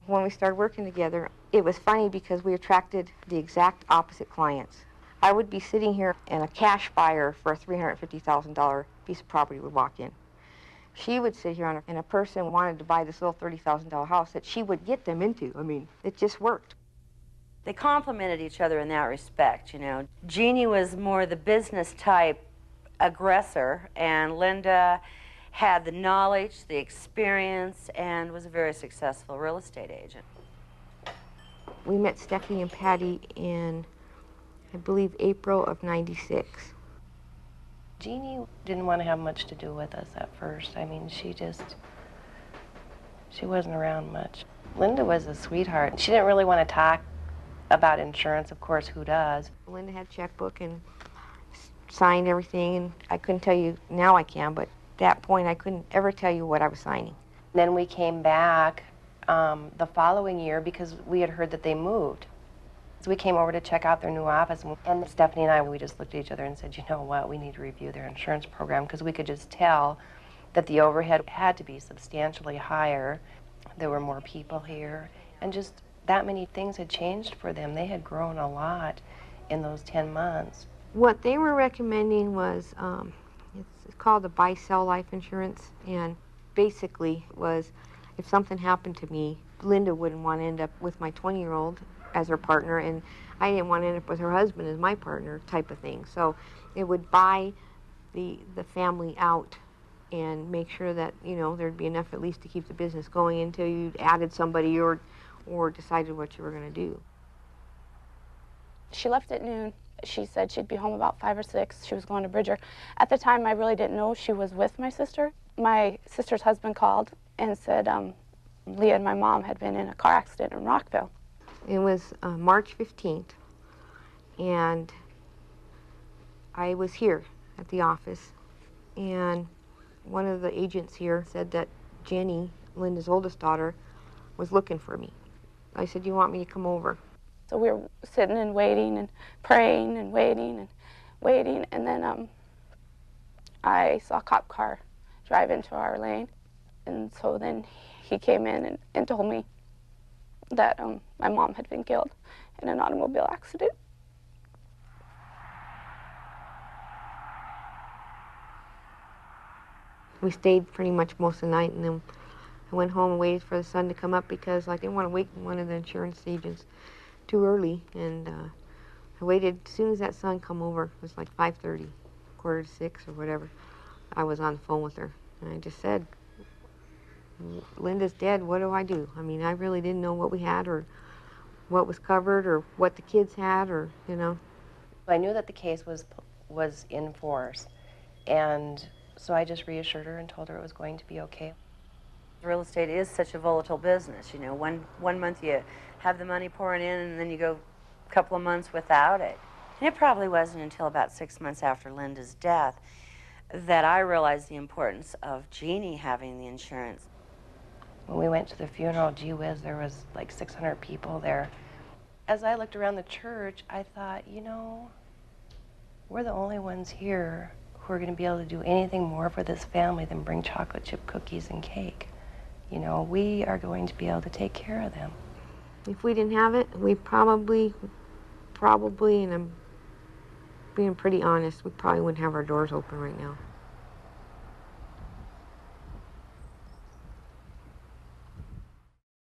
When we started working together, it was funny because we attracted the exact opposite clients. I would be sitting here and a cash buyer for a $350,000 piece of property would walk in. She would sit here and a person wanted to buy this little $30,000 house that she would get them into. I mean, it just worked. They complemented each other in that respect, you know. Jeannie was more the business type aggressor, and Linda had the knowledge, the experience, and was a very successful real estate agent. We met Stephanie and Patty in, I believe, April of '96. Jeannie didn't want to have much to do with us at first. I mean, she wasn't around much. Linda was a sweetheart. She didn't really want to talk about insurance, of course, who does? Linda had a checkbook and signed everything, and I couldn't tell you, now I can, but at that point I couldn't ever tell you what I was signing. Then we came back the following year because we had heard that they moved. So we came over to check out their new office, and Stephanie and I, we just looked at each other and said, you know what, we need to review their insurance program, because we could just tell that the overhead had to be substantially higher. There were more people here, and just that many things had changed for them. They had grown a lot in those 10 months. What they were recommending was, it's called the buy-sell life insurance, and basically was, if something happened to me, Linda wouldn't want to end up with my 20-year-old as her partner, and I didn't want to end up with her husband as my partner, type of thing. So it would buy the family out and make sure that, you know, there'd be enough at least to keep the business going until you added somebody or decided what you were going to do. She left at noon. She said she'd be home about 5 or 6. She was going to Bridger. At the time, I really didn't know she was with my sister. My sister's husband called and said Leah and my mom had been in a car accident in Rockville. It was March 15th, and I was here at the office, and one of the agents here said that Jenny, Linda's oldest daughter, was looking for me. I said, you want me to come over? So we were sitting and waiting and praying and waiting, and then I saw a cop car drive into our lane, and so then he came in and told me that my mom had been killed in an automobile accident. We stayed pretty much most of the night, and then I went home and waited for the sun to come up because I didn't want to wake one of the insurance agents too early, and I waited. As soon as that sun come over, it was like 5:30, 5:45 or whatever, I was on the phone with her, and I just said, Linda's dead, what do I do? I mean, I really didn't know what we had or what was covered or what the kids had, or, you know. I knew that the case was in force, and so I just reassured her and told her it was going to be okay. Real estate is such a volatile business, you know. One month you have the money pouring in, and then you go a couple of months without it. And it probably wasn't until about 6 months after Linda's death that I realized the importance of Jeannie having the insurance. When we went to the funeral, gee whiz, there was like 600 people there. As I looked around the church, I thought, you know, we're the only ones here who are going to be able to do anything more for this family than bring chocolate chip cookies and cake. You know, we are going to be able to take care of them. If we didn't have it, we probably, and I'm being pretty honest, we probably wouldn't have our doors open right now.